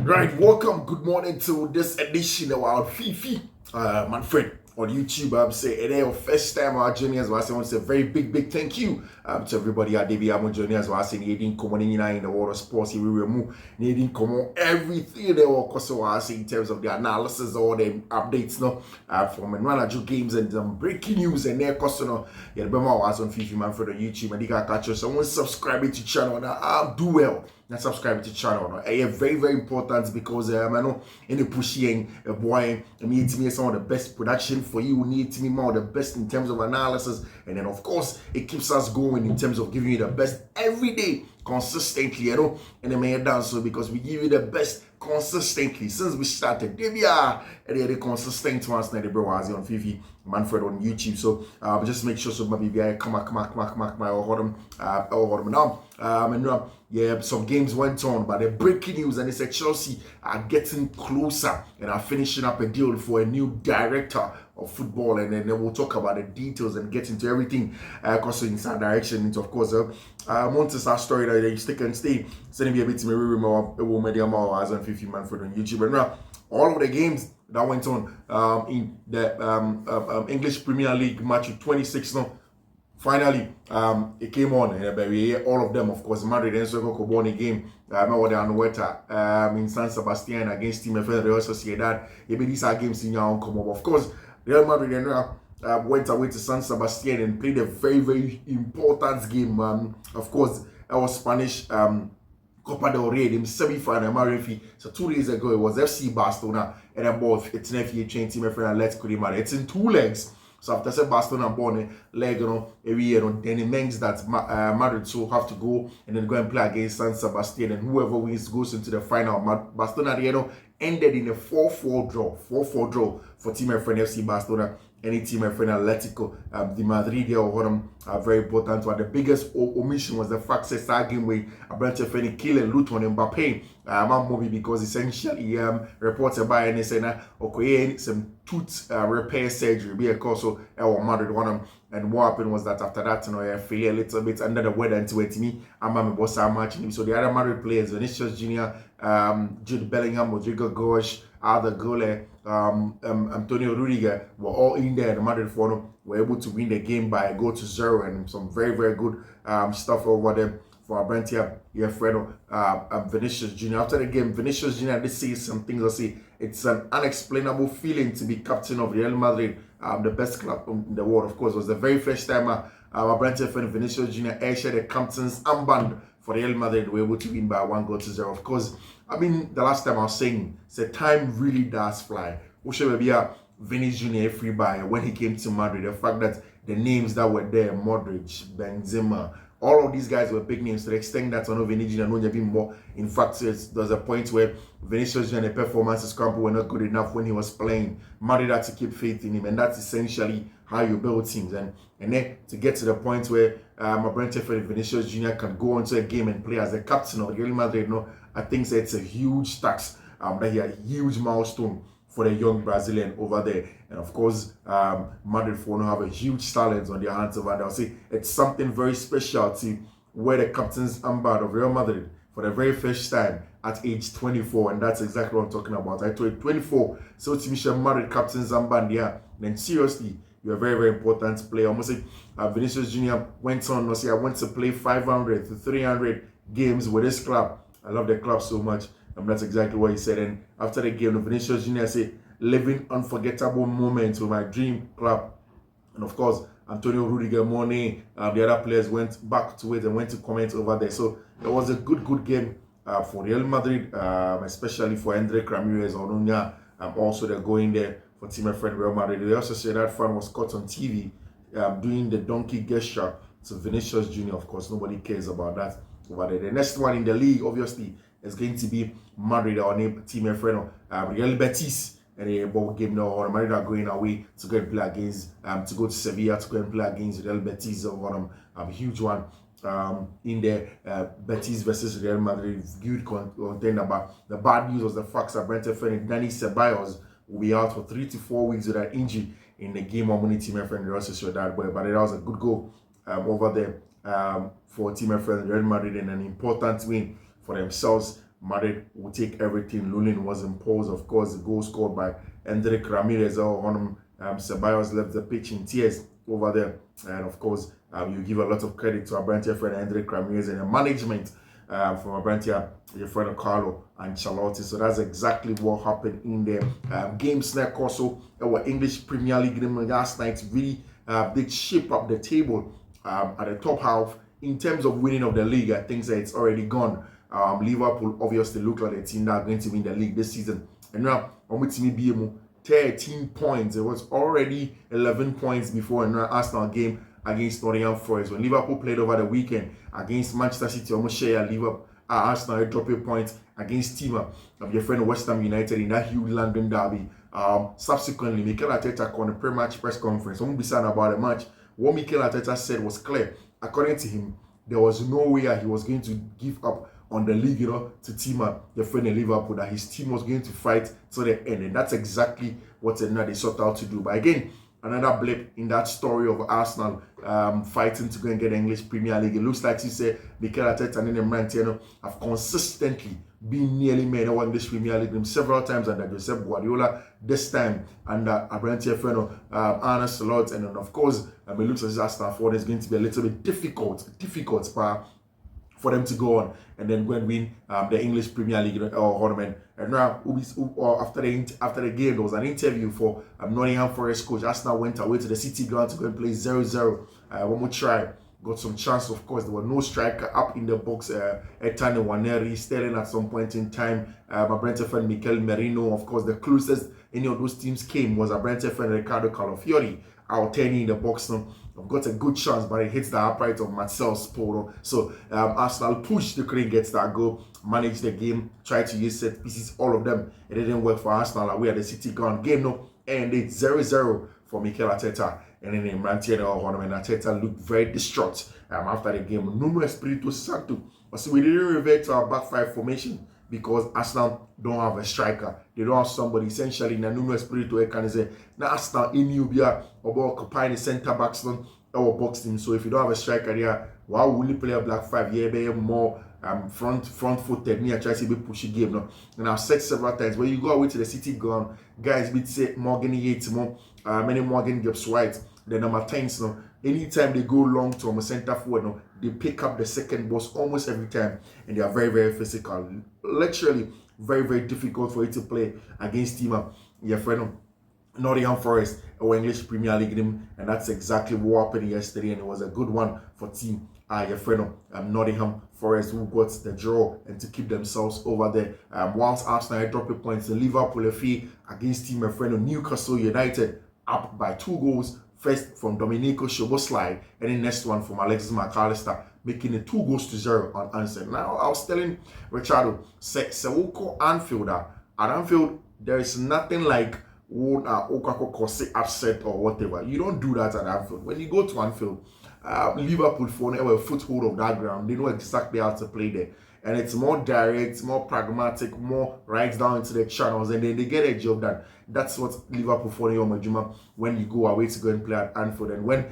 Right, welcome. Good morning to this edition of our Fiifi-Manfred on YouTube. I'm saying it is first time our journey as well. I want to say a very big thank you to everybody at DB journey as well. I say needing common in the world of sports. We remove needing common everything they were also I say in terms of the analysis or the updates no from manager games and breaking news and their customer. Yeah, the Bema was on Fiifi-Manfred on YouTube and you can catch us. Someone subscribe to the channel now. I'll do well. And subscribe to the channel. It's very important because I know in the pushing a boy, I mean to me some of the best production for you. Need to be more the best in terms of analysis, and then of course it keeps us going in terms of giving you the best every day consistently. You know, and the main done so because we give you the best consistently since we started. They are the consistent ones now. The bro was on Fiifi-Manfred on YouTube. So just make sure so maybe I come my or now. And yeah, some games went on, but the breaking news and it's Chelsea are getting closer and are finishing up a deal for a new director of football, and then we'll talk about the details and get into everything because in that direction. It's of course once it's our story that you stick and stay, sending me a bit to me media more as on Fiifi-Manfred on YouTube. And now all of the games that went on in the English Premier League match 26 now. Finally, it came on, and all of them, of course, Madrid and Soko game. In San Sebastian against Team Real Sociedad. These are games in your own come up. Of course, Real Madrid and went away to San Sebastian and played a very important game. Of course, that was Spanish Copa del Rey, the semi-final Marifi. So 2 days ago, it was FC Barcelona and then both it's an FA train Team Real Madrid. It's in 2 legs. So after say Barcelona born leg, every year, then it means that Madrid so have to go and then go and play against San Sebastian, and whoever wins goes into the final. Barcelona, ended in a 4-4 draw. 4-4 draw for Team Friend FC Barcelona. Any Team Friend Atletico, the Madrid are very important one. The biggest omission was the fact that that game where Abrante Feni kill and loot on Mbappe. Movie because essentially reported by and say okay some tooth repair surgery be a cause so Madrid one and what happened was that after that I feel a little bit under the weather into it me I'm boss matching. So the other Madrid players, Vinicius Junior, Jude Bellingham, Rodrigo Gosh, Arda Gole, Antonio Rudiger were all in there. The Madrid were able to win the game by a goal to 0 and some very good stuff over there for Abrantia, Fredo, Vinicius Junior. After the game, Vinicius Junior did say some things. I say it's an unexplainable feeling to be captain of Real Madrid, the best club in the world. Of course, it was the very first time Abrantia and Vinicius Junior shared the captain's armband for Real Madrid. Were able to win by 1 goal to 0. Of course, I mean the last time I was saying, time really does fly. We should be a Vinicius Junior free by when he came to Madrid. The fact that the names that were there, Modric, Benzema, all of these guys were big names to the extent that one of Vinicius and Nonya more. In fact, there's a point where Vinicius and the performances were not good enough when he was playing. Madrid had to keep faith in him, and that's essentially how you build teams. And then to get to the point where Abrante for Vinicius Junior can go into a game and play as the captain of Real Madrid, I think it's a huge tax. That he had a huge milestone for the young Brazilian over there. And of course, Madrid for have a huge talent on their hands over there. I'll say it's something very special to wear the captain's armband of Real Madrid for the very first time at age 24. And that's exactly what I'm talking about. I told you 24. So to Michel Madrid captain's armband, yeah. Then seriously, you're a very important player. Almost say Vinicius Junior went on, I went to play 500 to 300 games with this club. I love the club so much. And that's exactly what he said. And after the game, Vinicius Junior said, living unforgettable moments with my dream club. And of course, Antonio Rudiger, Mone, the other players went back to it and went to comment over there. So it was a good game for Real Madrid, especially for Hendrik Ramirez or Nunya. Also, they're going there for Team Friend Real Madrid. They also said that fan was caught on TV doing the donkey gesture to Vinicius Junior. Of course, nobody cares about that over there. The next one in the league, obviously, is going to be Madrid, our Team Friend, Real Betis. And a ball game now, or Madrid are going away to go and play against, to go to Sevilla to go and play against Real Betis. A huge one in there. Betis versus Real Madrid, good contender. But the bad news was the fact that Brentford friend Dani Ceballos will be out for 3 to 4 weeks with an injury in the game on Team Friend Real Sociedad. But it was a good goal over there for Team Friend Real Madrid and an important win for themselves Madrid will take everything. Lulin was imposed, of course, the goal scored by Endrick Ramirez. Ceballos left the pitch in tears over there. And of course, you give a lot of credit to Abrantia friend Endrick Ramirez and the management from Abrantia, your friend Carlo Ancelotti. So that's exactly what happened in the game snack also. Our English Premier League game last night really did shape up the table at the top half. In terms of winning of the league, I think that it's already gone. Liverpool obviously look like a team that are going to win the league this season. And now, I'm with me BMO 13 points. It was already 11 points before an Arsenal game against Nottingham Forest. When Liverpool played over the weekend against Manchester City, almost share Liverpool. Arsenal drop a point against team of your friend West Ham United in that huge London derby. Subsequently, Mikel Arteta on a pre-match press conference. Won't be sad about the match. What Mikel Arteta said was clear. According to him, there was no way he was going to give up on the league, to team up your friend in Liverpool, that his team was going to fight to the end. And that's exactly what they sought out to do. But again, another blip in that story of Arsenal fighting to go and get the English Premier League. It looks like he said Mikel Arteta and Marantino have consistently been nearly made in English Premier League several times under Josep Guardiola, this time under Abrantia friend Arne Slot, and then of course it looks as Arsenal for is going to be a little bit difficult for them to go on and then go and win the English Premier League tournament. And now, after the game, there was an interview for Nottingham Forest coach. Arsenal went away to the City ground to go and play 0-0. One more try. Got some chance, of course. There was no striker up in the box. Ethan Waneri, Sterling at some point in time. My Brentford friend Mikel Merino. Of course, the closest any of those teams came was a Brentford friend Ricardo Calafiori. Out 10 in the box now. I've got a good chance, but it hits the upright of Marcel Sporo. So Arsenal pushed, they couldn't get that goal, managed the game, tried to use set pieces, all of them. It didn't work for Arsenal. We had the City ground game now, and it's 0-0 for Mikel Arteta. And then in Arteta looked very distraught after the game. Nuno Espirito Santo. So we didn't revert to our back five formation because Arsenal don't have a striker. They don't have somebody. Essentially, Nuno Espirito can say, now Arsenal in Ubia about occupying the centre backs or box team. So if you don't have a striker there, why will you play a black five? Yeah, be more front footed. Me, I try to be pushy game now. And I've said several times, when you go away to the City ground, guys, we say Morgan Yates more, many Morgan Gibbs White, the number 10s now. Anytime they go long to a centre forward now, they pick up the second boss almost every time, and they are very, very physical. Literally, very, very difficult for you to play against team your friend Nottingham Forest or English Premier League game, and that's exactly what happened yesterday, and it was a good one for team your friend Nottingham Forest, who got the draw and to keep themselves over there. Whilst Arsenal dropped points, the Liverpool FA against team your friend Newcastle United up by 2 goals. First from Domenico Szoboszlai, and then next one from Alexis McAllister, making it 2-0 unanswered. Now, I was telling Richardo, Sewoko Anfield, at Anfield, there is nothing like Okako upset or whatever. You don't do that at Anfield. When you go to Anfield, Liverpool for a foothold of that ground, they know exactly how to play there. And it's more direct, more pragmatic, more right down into the channels, and then they get a job done. That's what Liverpool for Majuma when you go away to go and play at Anfield. And when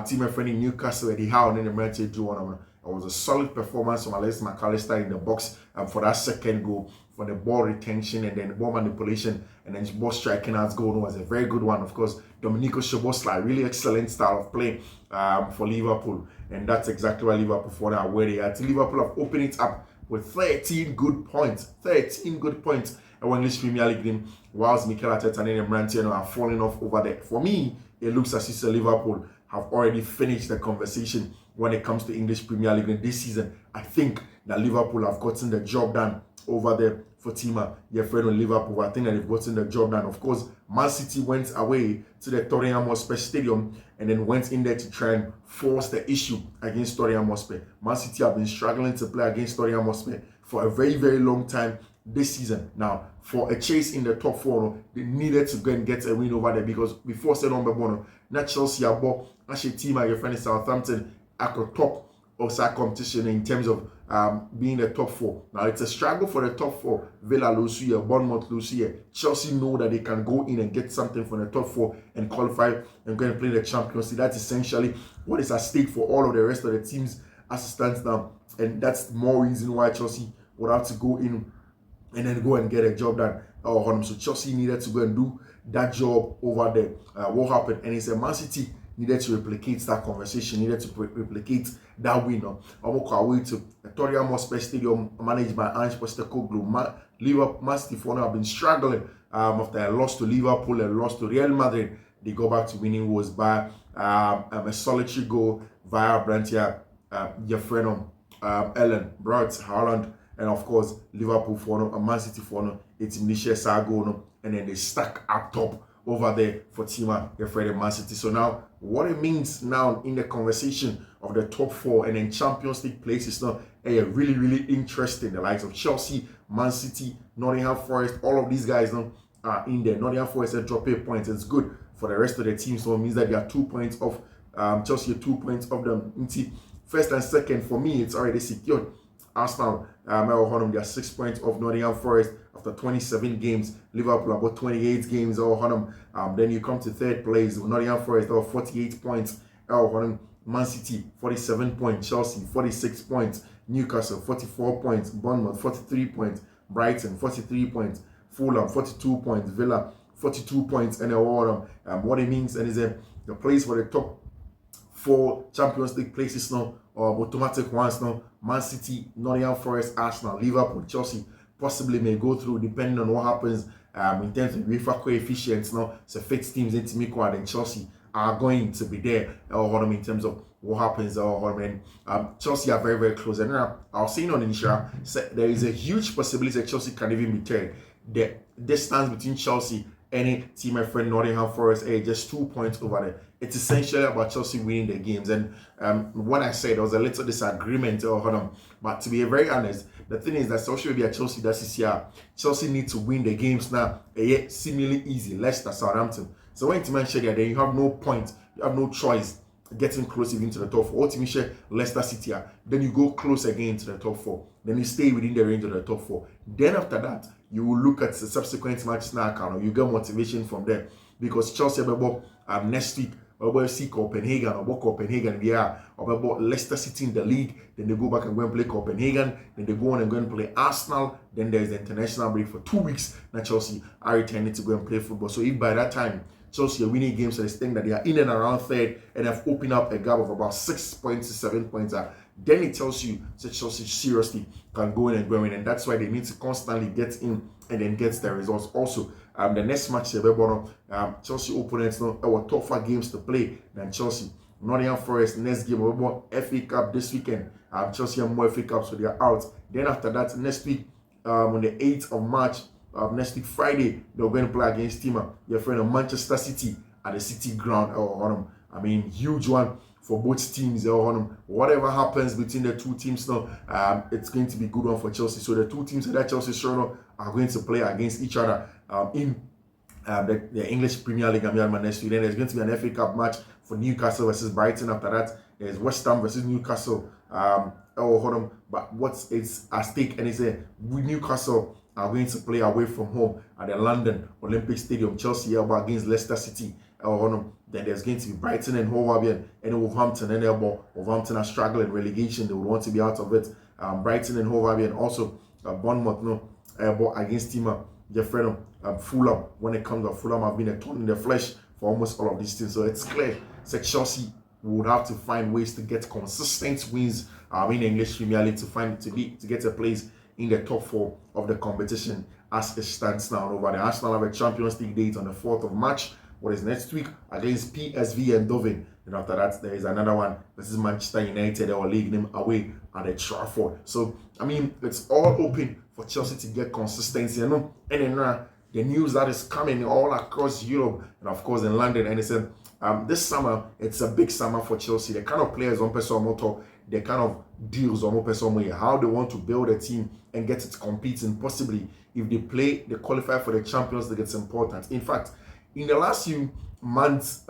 team my friend in Newcastle, Eddie Howe, and then the United drew one of them. It was a solid performance from Alexis McAllister in the box for that second goal, for the ball retention and then the ball manipulation, and then ball striking out goal was a very good one. Of course, Domenico Szoboszlai, really excellent style of play for Liverpool, and that's exactly why Liverpool for now where they are. Liverpool have opened it up with 13 good points. 13 good points in English Premier League game, whilst Mikel Arteta and Marantino are falling off over there. For me, it looks as if Liverpool have already finished the conversation when it comes to English Premier League this season. I think that Liverpool have gotten the job done over there for Tima, your friend on Liverpool. I think that they've gotten the job done. Of course, Man City went away to the Tottenham Hotspur Stadium and then went in there to try and force the issue against Tottenham Hotspur. Man City have been struggling to play against Tottenham Hotspur for a very, very long time this season. Now, for a chase in the top 4, they needed to go and get a win over there because before said on Bono, not Chelsea are actually team your friend in Southampton at the top of that competition in terms of being the top 4. Now it's a struggle for the top 4. Villa lose here, Bournemouth lose here. Chelsea know that they can go in and get something from the top 4 and qualify and go and play the Champions League. That's essentially what is at stake for all of the rest of the teams as it stands now. And that's more reason why Chelsea would have to go in and then go and get a job done. So Chelsea needed to go and do that job over there. What happened? And he said Man City needed to replicate that conversation, needed to replicate that win. Almost away to Tottenham Hotspur Stadium, managed by Ange Postecoglou. Liverpool, Man City for now have been struggling after a loss to Liverpool, a loss to Real Madrid. They go back to winning was by a solitary goal via Brantia, your friend Ellen, Braut Haaland, and of course Liverpool for no, Man City for no, it's Michel Sago, no, and then they stack up top over there for Tima, your friend Man City. So now, what it means now in the conversation of the top four and then Champions League places now, really, really interesting. The likes of Chelsea, Man City, Nottingham Forest, all of these guys now are in there. Nottingham Forest are dropping points. It's good for the rest of the team, so it means that they are 2 points off. Chelsea are 2 points off them. First and second, for me, it's already secured. Arsenal, they are 6 points off Nottingham Forest after 27 games. Liverpool about 28 games. Then you come to third place. Nottingham Forest, 48 points. Man City, 47 points. Chelsea, 46 points. Newcastle, 44 points. Bournemouth, 43 points. Brighton, 43 points. Fulham, 42 points. Villa, 42 points. And what it means and is the place for the top 4 Champions League places now, automatic ones now. Man City, Nottingham Forest, Arsenal, Liverpool, Chelsea possibly may go through depending on what happens in terms of UEFA coefficients now. So 5 teams in Timiko and Chelsea are going to be there in terms of what happens. Chelsea are very, very close. And now I was saying on initial, there is a huge possibility that Chelsea can even be third. The distance between Chelsea and team, my friend Nottingham Forest, just 2 points over there. It's essentially about Chelsea winning the games. And what I said, there was a little disagreement. But to be very honest, the thing is that social media Chelsea this year, Chelsea need to win the games now. Seemingly easy. Leicester, Southampton. So when you mention that, then you have no point, you have no choice getting close even to the top 4. Ultimately, Leicester City, then you go close again to the top 4. Then you stay within the range of the top 4. Then after that, you will look at the subsequent matches now. You get motivation from there because Chelsea next week. Or see Copenhagen or Copenhagen or Leicester City in the league, then they go back and go and play Copenhagen, then they go on and go and play Arsenal, then there's the international break for 2 weeks. Now Chelsea are returning to go and play football. So if by that time Chelsea are winning games, so they think that they are in and around third and have opened up a gap of about 6 points to 7 points, then it tells you that Chelsea seriously can go in and go in, and that's why they need to constantly get in and then get the results. Also, the next match, Chelsea opponents now our tougher games to play than Chelsea. Nottingham Forest next game, FA Cup this weekend. Chelsea have more FA Cup, so they are out. Then after that, next week, on the 8th of March, next week Friday, they're going to play against your friend of Manchester City at the City Ground. Huge one for both teams. Whatever happens between the two teams now, it's going to be a good one for Chelsea. So the two teams that Chelsea sure are going to play against each other in the English Premier League next week. Then there's going to be an FA Cup match for Newcastle versus Brighton. After that, there's West Ham versus Newcastle. But what's it's at stake? And it's Newcastle are going to play away from home at the London Olympic Stadium. Chelsea against Leicester City. Then there's going to be Brighton and Hove Albion and Wolverhampton. And Wolverhampton are struggling relegation. They would want to be out of it. Brighton and Hove Albion also Bournemouth against your friend Fulham. When it comes to Fulham, have been a thorn in the flesh for almost all of these things. So it's clear that Chelsea would have to find ways to get consistent wins in the English Premier League to get a place in the top 4 of the competition as it stands now. Over the Arsenal have a Champions League date on the 4th of March. What is next week against PSV and Eindhoven. And after that, there is another one. This is Manchester United. Our league name away at the Trafford. So it's all open for Chelsea to get consistency. And then the news that is coming all across Europe and of course in London. And it's this summer, it's a big summer for Chelsea. The kind of players on person motor, the kind of deals on person how they want to build a team and get it competing. Possibly if they qualify for the Champions League, it's important. In fact, in the last few months,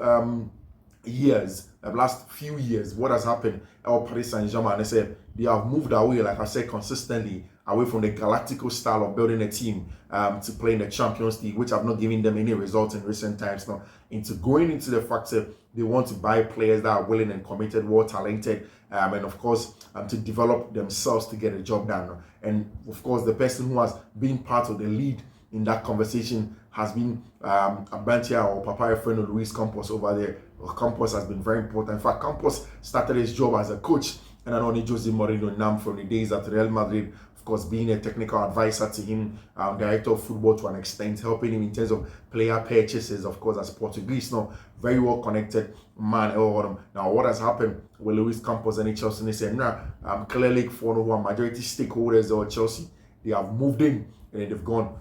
years, the last few years, what has happened at Paris Saint-Germain, they said they have moved away, like I said, consistently away from the galactical style of building a team to play in the Champions League, which have not given them any results in recent times now, into going into the fact that they want to buy players that are willing and committed, well talented, and of course to develop themselves to get a job done. And of course, the person who has been part of the lead in that conversation has been Abantia or Papaya friend of Luis Campos over there. Campos has been very important. In fact, Campos started his job as a coach and then only Jose Mourinho Nam from the days at Real Madrid, of course, being a technical advisor to him, director of football to an extent, helping him in terms of player purchases, of course, as Portuguese now, very well connected man. Now, what has happened with Luis Campos and Chelsea? They said, clearly for who are majority stakeholders of Chelsea, they have moved in and they've gone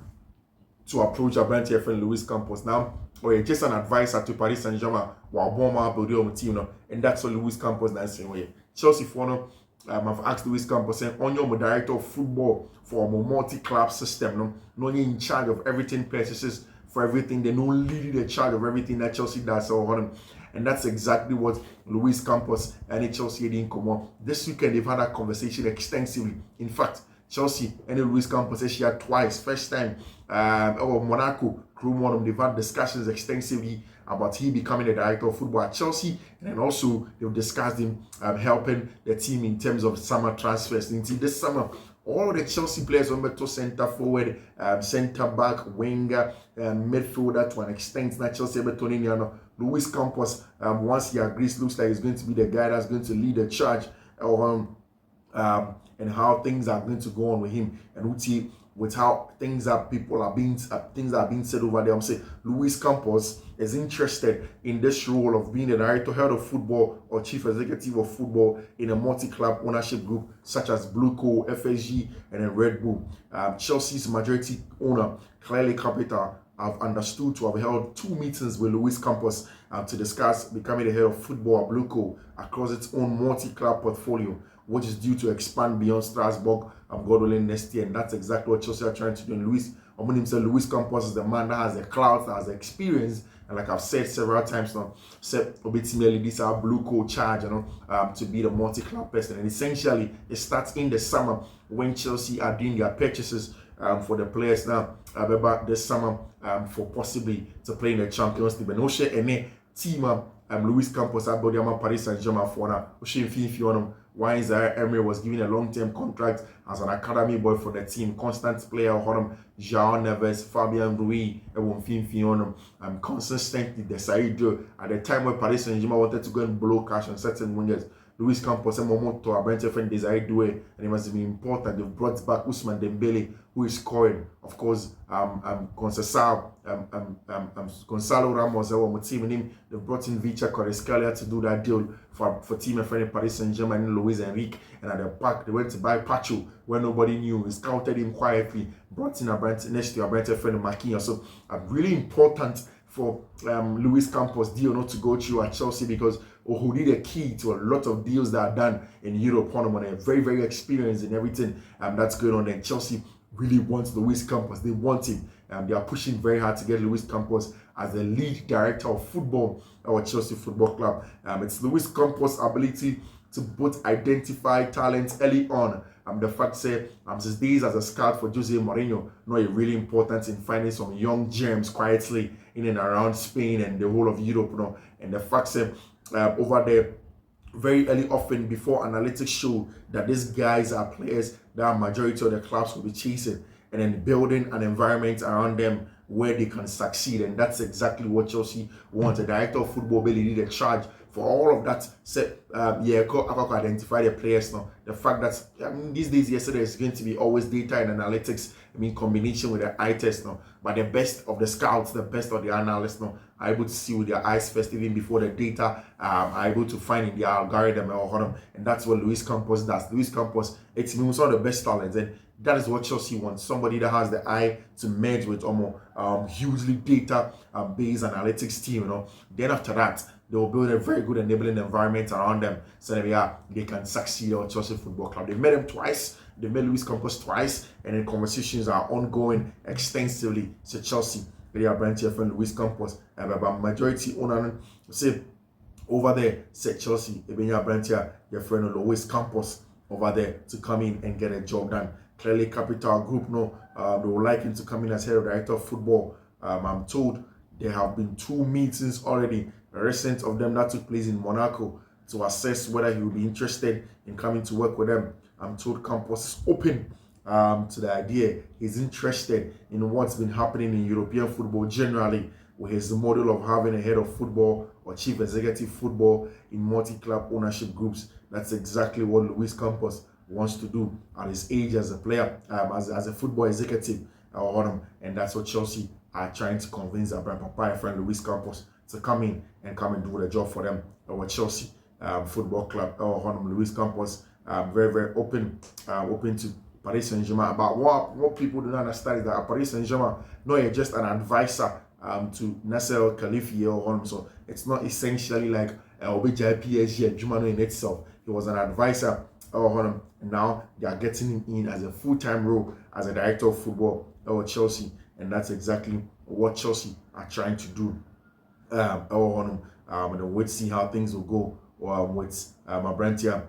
to approach Abanti friend Luis Campos now, or just an advisor to Paris Saint-Germain while Boma building on the team now, and that's what Luis Campos now saying. Way Chelsea for now, I've asked Luis Campos saying, on your director of football for a multi-club system, no in charge of everything purchases for everything, they no leading the charge of everything that Chelsea does. So and that's exactly what Luis Campos and Chelsea didn't come on. This weekend they've had a conversation extensively. In fact, Chelsea and Luis Campos shared twice. First time, Monaco, they've had discussions extensively about he becoming the director of football at Chelsea, and then also they've discussed him helping the team in terms of summer transfers. Into this summer, all of the Chelsea players were to centre forward, centre back, winger, midfielder to an extent. Now Chelsea Luis Campos, once he agrees, looks like he's going to be the guy that's going to lead the charge. And how things are going to go on with him, and with how things are being said over there. I'm saying Luis Campos is interested in this role of being the director, head of football, or chief executive of football in a multi-club ownership group such as Blueco, FSG, and then Red Bull. Chelsea's majority owner, Clearly Capital, have understood to have held 2 meetings with Luis Campos to discuss becoming the head of football at Blueco across its own multi-club portfolio, which is due to expand beyond Strasbourg and God willing next year. And that's exactly what Chelsea are trying to do. And Luis Campos is the man that has the clout, that has the experience, and like I've said several times now, said ultimately this our Blueco charge, to be the multi-club person. And essentially it starts in the summer when Chelsea are doing their purchases for the players now about this summer for possibly to play in the Champions League. But no share any team Luis Campos about Paris Saint-Germain for now. Fiifi-Manfred, why Emery was given a long-term contract as an academy boy for the team, constant player João Neves, Fabian Rui, and consistently decided at the time when Paris Saint-Germain wanted to go and blow cash on certain wingers. Luis Campos and Momoto are Brent friend desired do it, and it must be important. They've brought back Ousmane Dembele, who is scoring. Of course, Gonçalo Ramos, our team in him. They've brought in Vicha Kvaratskhelia to do that deal for team and friend Paris Saint-Germain and Luis Enrique. And at the back, they went to buy Pacho where nobody knew. He scouted him quietly, brought in next to a Brent friend Marquinhos. So really important for Luis Campos deal not to go through at Chelsea, because who did a key to a lot of deals that are done in Europe. They're very, very experienced in everything that's going on. And Chelsea really wants Luis Campos. They want him. They are pushing very hard to get Luis Campos as the lead director of football at Chelsea Football Club. It's Luis Campos' ability to both identify talent early on. The fact that his days as a scout for Jose Mourinho, really important in finding some young gems quietly in and around Spain and the whole of Europe. And the fact that over there, very early often before analytics show that these guys are players that majority of the clubs will be chasing, and then building an environment around them where they can succeed. And that's exactly what Chelsea wants. The director of football really need a charge for all of that. Identify the players now. The fact that these days, yesterday is going to be always data and analytics, combination with the eye test now. But the best of the scouts, the best of the analysts now are able to see with their eyes first, even before the data are able to find in the algorithm. And that's what Luis Campos does. Luis Campos, it's one of the best talents. And that is what Chelsea wants. Somebody that has the eye to merge with hugely data-based analytics team. Then after that, they will build a very good enabling environment around them, so that they can succeed at Chelsea Football Club. They've met him twice. They met Luis Campos twice, and then conversations are ongoing extensively. So Chelsea, they are branching from Luis Campos, but majority owner say over there, said Chelsea, Ebenya Brantia, your friend Luis Campos over there to come in and get a job done. Clearly, Capital Group, no, they would like him to come in as head of director of football. I'm told there have been 2 meetings already, recent of them that took place in Monaco, to assess whether he will be interested in coming to work with them. I'm told Campos is open to the idea. He's interested in what's been happening in European football generally, with his model of having a head of football or chief executive football in multi-club ownership groups. That's exactly what Luis Campos wants to do at his age as a player, as a football executive, and that's what Chelsea are trying to convince their brand papa friend Luis Campos to come in and do the job for them. Our Chelsea football club, Luis Campos, very, very open to Paris Saint-Germain. But what people do not understand is that Paris Saint-Germain, no, just an advisor to Nasser Khalifi or so it's not essentially like PSG and Jumano in itself. He was an advisor and now they are getting him in as a full-time role as a director of football or Chelsea, and that's exactly what Chelsea are trying to do. And wait to see how things will go with my brand here,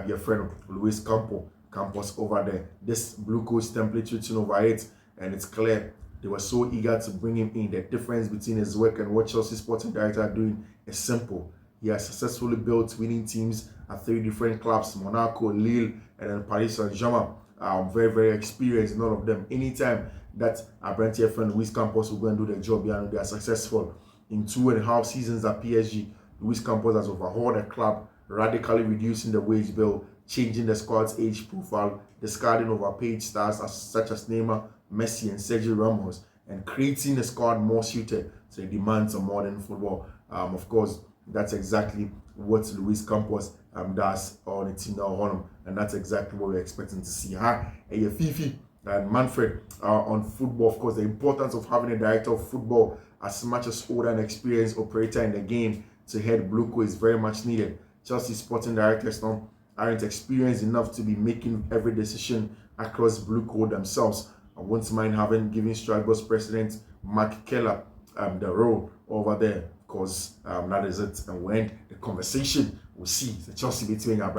your friend Luis Campos over there. This blue coat template written over it, and it's clear they were so eager to bring him in. The difference between his work and what Chelsea sporting director are doing is simple. He has successfully built winning teams at 3 different clubs: Monaco, Lille, and then Paris Saint-Germain. Very, very experienced in all of them. Anytime that our brand here friend Luis Campos will go and do the job, they are successful. In 2.5 seasons at PSG, Luis Campos has overhauled the club, radically reducing the wage bill, changing the squad's age profile, discarding overpaid stars such as Neymar, Messi, and Sergio Ramos, and creating a squad more suited to the demands of modern football. Of course, that's exactly what Luis Campos does on the team now, and that's exactly what we're expecting to see. Fiifi-Manfred on football. Of course, the importance of having a director of football as much as older and experienced operator in the game to head Bluco is very much needed. Chelsea sporting directors now aren't experienced enough to be making every decision across Bluco themselves. I wouldn't mind giving Strasbourg's president Mark Keller the role over there, because that is it. And when the conversation, we'll see the Chelsea between our brand.